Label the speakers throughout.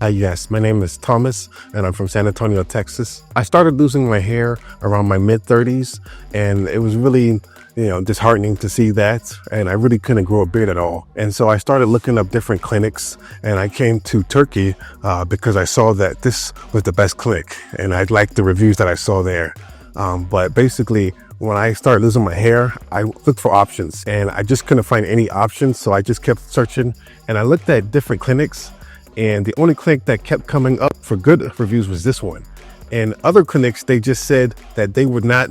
Speaker 1: Yes, my name is Thomas and I'm from San Antonio, Texas. I started losing my hair around my mid-30s and it was really, disheartening to see that. And I really couldn't grow a beard at all. And so I started looking up different clinics and I came to Turkey because I saw that this was the best clinic and I liked the reviews that I saw there. But basically, when I started losing my hair, I looked for options and I just couldn't find any options. So I just kept searching and I looked at different clinics. And the only clinic that kept coming up for good reviews was this one. And other clinics, they just said that they would not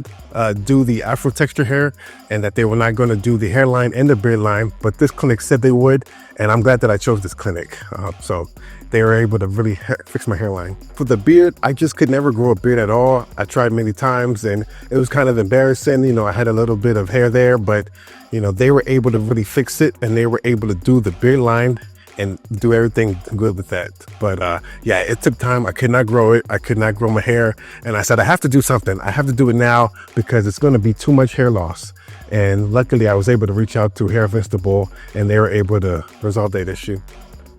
Speaker 1: do the afro-textured hair and that they were not going to do the hairline and the beard line. But this clinic said they would. And I'm glad that I chose this clinic. So they were able to really fix my hairline. For the beard, I just could never grow a beard at all. I tried many times and it was kind of embarrassing. I had a little bit of hair there, but they were able to really fix it and they were able to do the beard line and do everything good with that. But yeah, it took time. I could not grow it. I could not grow my hair. And I said, I have to do something. I have to do it now because it's going to be too much hair loss. And luckily I was able to reach out to Hair of Istanbul and they were able to resolve that issue.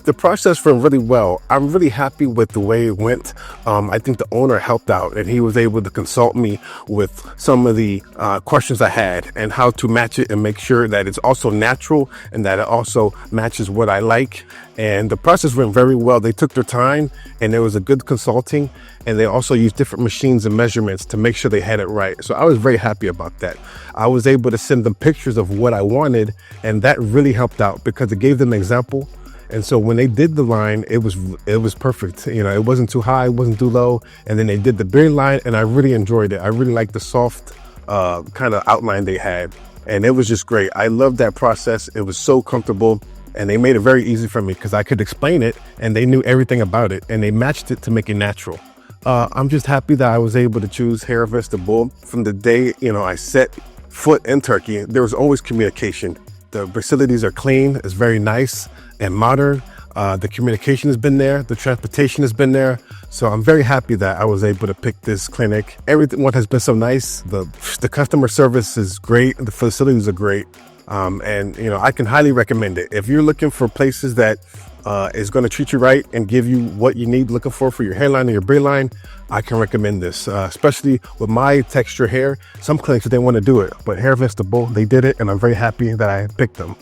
Speaker 1: The process went really well. I'm really happy with the way it went. I think the owner helped out and he was able to consult me with some of the questions I had and how to match it and make sure that it's also natural and that it also matches what I like. And the process went very well. They took their time and there was a good consulting and they also used different machines and measurements to make sure they had it right. So I was very happy about that. I was able to send them pictures of what I wanted and that really helped out because it gave them an example. And so when they did the line, it was perfect. It wasn't too high, it wasn't too low. And then they did the beard line and I really enjoyed it. I really liked the soft kind of outline they had. And it was just great. I loved that process. It was so comfortable and they made it very easy for me because I could explain it and they knew everything about it and they matched it to make it natural. I'm just happy that I was able to choose Hair of Istanbul. From the day, I set foot in Turkey, there was always communication. The facilities are clean, it's very nice and modern. The communication has been there, the transportation has been there. So I'm very happy that I was able to pick this clinic. Everyone has been so nice. The customer service is great. The facilities are great. And I can highly recommend it. If you're looking for places that is going to treat you right and give you what you need looking for your hairline or your beard line, I can recommend this, especially with my texture hair. Some clinics, they want to do it, but Hair of Istanbul, they did it and I'm very happy that I picked them.